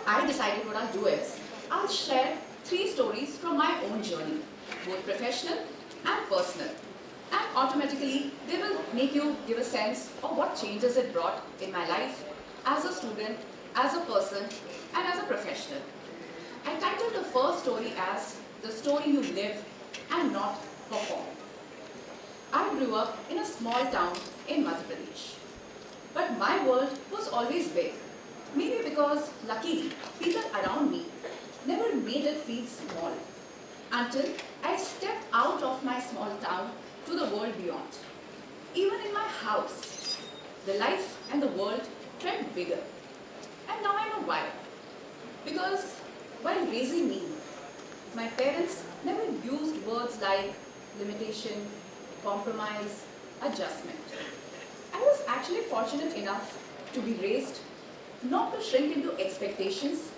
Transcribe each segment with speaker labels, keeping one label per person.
Speaker 1: I decided what I'll do is, I'll share 3 stories from my own journey, both professional and personal. And automatically, they will make you give a sense of what changes it brought in my life as a student, as a person, and as a professional. I titled the first story as The Story You Live and Not Perform. I grew up in a small town in Madhya Pradesh. But my world was always big. Maybe because, luckily, people around me never made it feel small until I stepped out of my small town to the world beyond. Even in my house, the life and the world felt bigger. And now I know why. Because while raising me, my parents never used words like limitation, compromise, adjustment. I was actually fortunate enough to be raised not to shrink into expectations,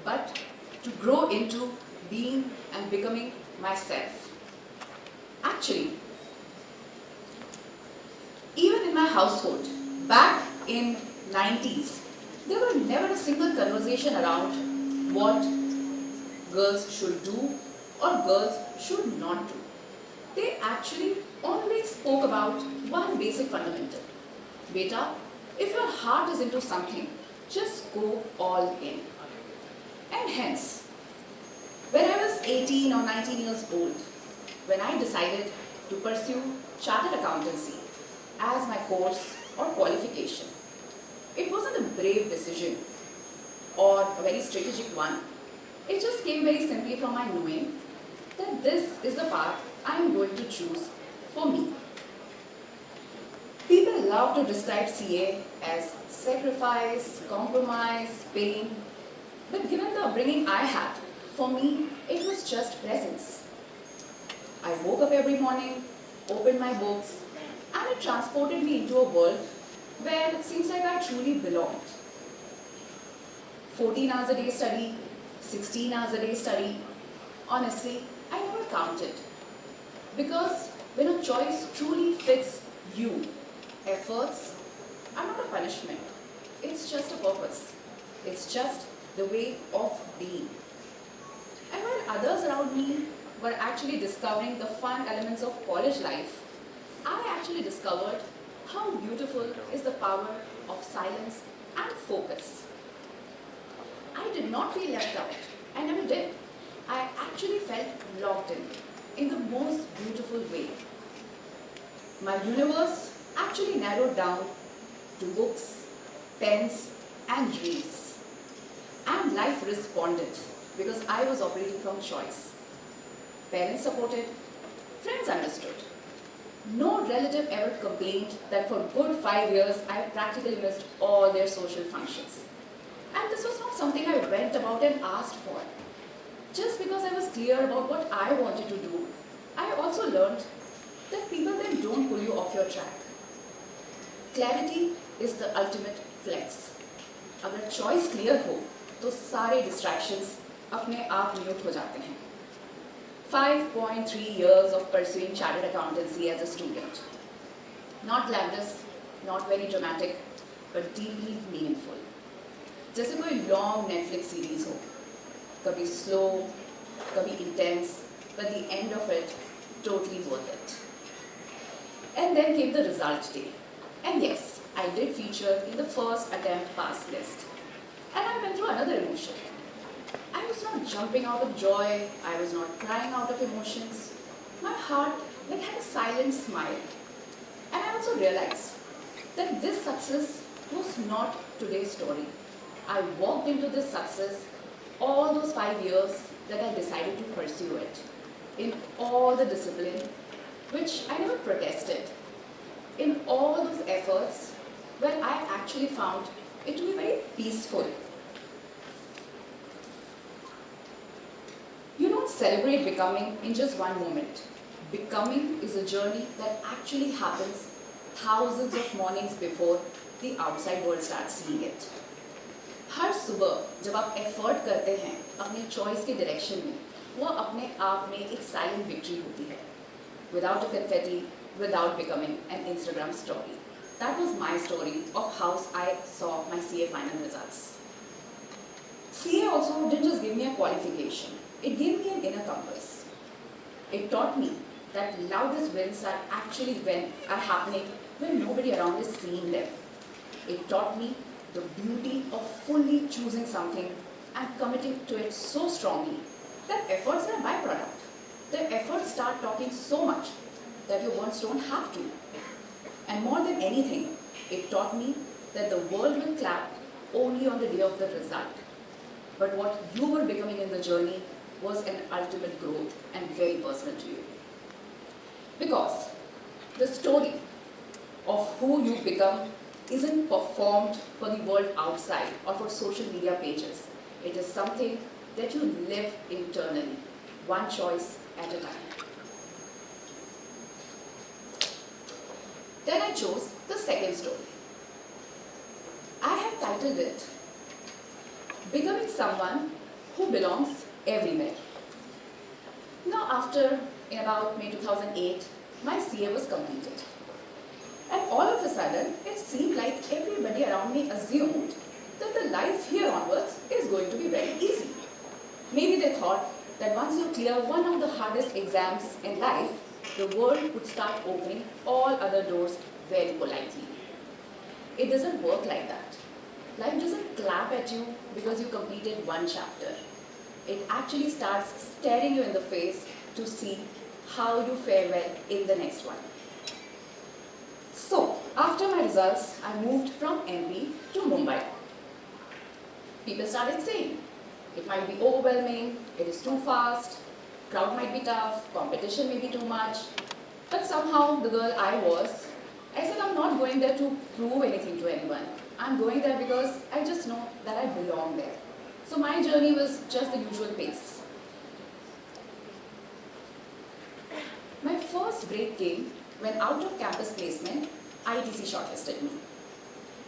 Speaker 1: but to grow into being and becoming myself. Actually, even in my household, back in 90s, there were never a single conversation around what girls should do or girls should not do. They actually always spoke about one basic fundamental. Beta, if your heart is into something, just go all in. And hence, when I was 18 or 19 years old, when I decided to pursue chartered accountancy as my course or qualification, it wasn't a brave decision or a very strategic one. It just came very simply from my knowing that this is the path I am going to choose for me. People love to describe CA as sacrifice, compromise, pain, but given the upbringing I had, for me, it was just presence. I woke up every morning, opened my books, and it transported me into a world where it seems like I truly belonged. 14 hours a day study, 16 hours a day study, honestly, I never counted. Because when a choice truly fits you, efforts are not a punishment. It's just a purpose. It's just the way of being. And while others around me were actually discovering the fun elements of college life, I actually discovered how beautiful is the power of silence and focus. I did not feel left out. I never did. I actually felt locked in the most beautiful way. My universe actually narrowed down to books, pens, and dreams. And life responded because I was operating from choice. Parents supported, friends understood. No relative ever complained that for good 5 years I practically missed all their social functions. And this was not something I went about and asked for. Just because I was clear about what I wanted to do, I also learned that people then don't pull you off your track. Clarity is the ultimate flex. अगर choice clear हो, तो सारे distractions अपने आप mute हो जाते हैं. 5.3 years of pursuing chartered accountancy as a student. Not glamorous, not very dramatic, but deeply meaningful. जैसे कोई long Netflix series हो, कभी slow, कभी intense, but the end of it, totally worth it. And then came the result day. And yes, I did feature in the first attempt pass list. And I went through another emotion. I was not jumping out of joy, I was not crying out of emotions. My heart had a silent smile. And I also realized that this success was not today's story. I walked into this success all those 5 years that I decided to pursue it, in all the discipline, which I never protested, in all those efforts where I actually found it to be very peaceful. You don't celebrate becoming in just one moment. Becoming is a journey that actually happens thousands of mornings before the outside world starts seeing it. हर सुबह जब आप effort करते हैं अपने choice के direction में, वो अपने आप में एक साइलेंट विक्ट्री होती है. Without a confetti, without becoming an Instagram story. That was my story of how I saw my CA final results. CA also didn't just give me a qualification, it gave me an inner compass. It taught me that loudest wins are actually happening when nobody around is seeing them. It taught me the beauty of fully choosing something and committing to it so strongly that efforts are a byproduct. The efforts start talking so much that your words don't have to. And more than anything, it taught me that the world will clap only on the day of the result. But what you were becoming in the journey was an ultimate growth and very personal to you. Because the story of who you become isn't performed for the world outside or for social media pages. It is something that you live internally, one choice at a time. Then I chose the second story. I have titled it, Becoming Someone Who Belongs Everywhere. Now in about May 2008, my CA was completed. And all of a sudden, it seemed like everybody around me assumed that the life here onwards is going to be very easy. Maybe they thought that once you clear one of the hardest exams in life, the world would start opening all other doors very politely. It doesn't work like that. Life doesn't clap at you because you completed one chapter. It actually starts staring you in the face to see how you fare well in the next one. So, after my results, I moved from MP to Mumbai. People started saying, it might be overwhelming, it is too fast, crowd might be tough, competition may be too much. But somehow, the girl I said I'm not going there to prove anything to anyone. I'm going there because I just know that I belong there. So my journey was just the usual pace. My first break came when out of campus placement, ITC shortlisted me.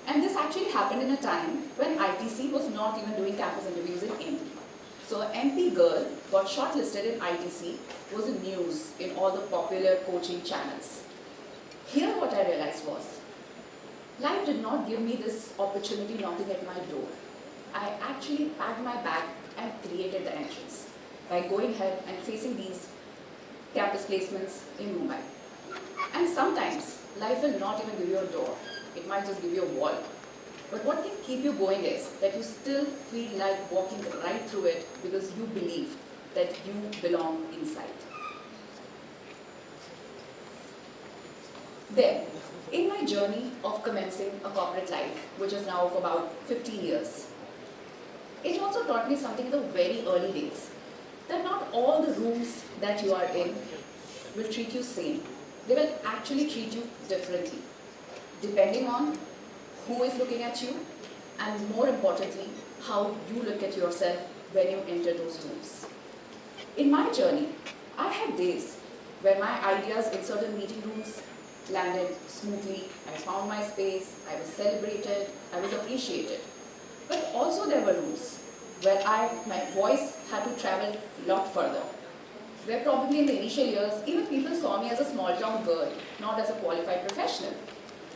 Speaker 1: And this actually happened in a time when ITC was not even doing campus interviews in MP. So an MP girl got shortlisted in ITC was in news in all the popular coaching channels. Here what I realized was, life did not give me this opportunity knocking at my door. I actually packed my bag and created the entrance by going ahead and facing these campus placements in Mumbai. And sometimes, life will not even give you a door. It might just give you a wall. But what can keep you going is that you still feel like walking right through it because you believe that you belong inside. Then, in my journey of commencing a corporate life, which is now of about 15 years, it also taught me something in the very early days, that not all the rooms that you are in will treat you same. They will actually treat you differently, depending on who is looking at you, and more importantly, how you look at yourself when you enter those rooms. In my journey, I had days where my ideas in certain meeting rooms landed smoothly, I found my space, I was celebrated, I was appreciated. But also there were rooms where my voice had to travel a lot further. Where probably in the initial years, even people saw me as a small town girl, not as a qualified professional.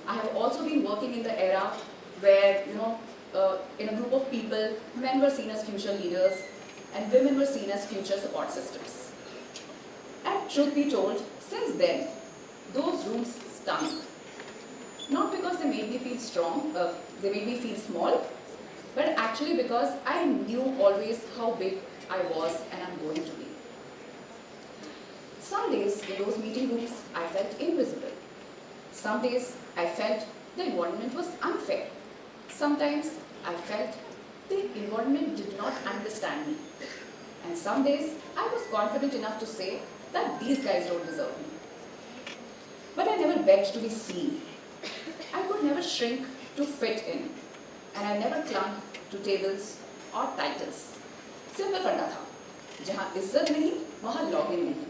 Speaker 1: I have also been working in the era where, in a group of people, men were seen as future leaders and women were seen as future support systems. And truth be told, since then, those rooms stunk. Not because they made me feel strong, they made me feel small, but actually because I knew always how big I was and I'm going to be. Some days in those meeting rooms, I felt invisible. Some days I felt the environment was unfair. Sometimes I felt the environment did not understand me. And some days I was confident enough to say that these guys don't deserve me. But I never begged to be seen. I could never shrink to fit in. And I never clung to tables or titles. Simple funda tha. Jahan izzat nahi, wahan login nahi.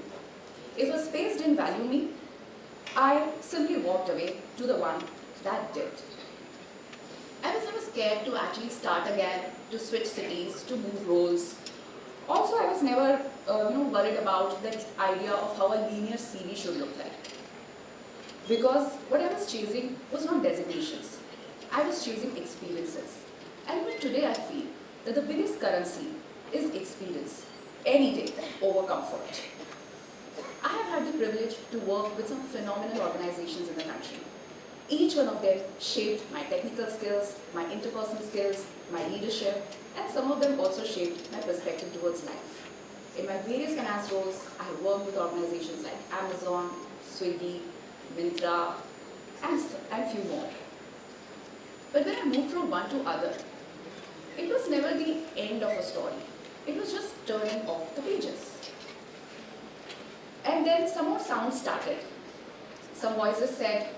Speaker 1: If a space didn't value me, I simply walked away to the one that did. I was never scared to actually start again, to switch cities, to move roles. Also, I was never worried about that idea of how a linear CV should look like. Because what I was chasing was not designations. I was chasing experiences. And even today I feel that the biggest currency is experience, any day over comfort. I have had the privilege to work with some phenomenal organizations in the country. Each one of them shaped my technical skills, my interpersonal skills, my leadership, and some of them also shaped my perspective towards life. In my various finance roles, I have worked with organizations like Amazon, Swiggy, Myntra, and few more. But when I moved from one to other, it was never the end of a story. It was just turning off the pages. And then some more sounds started. Some voices said,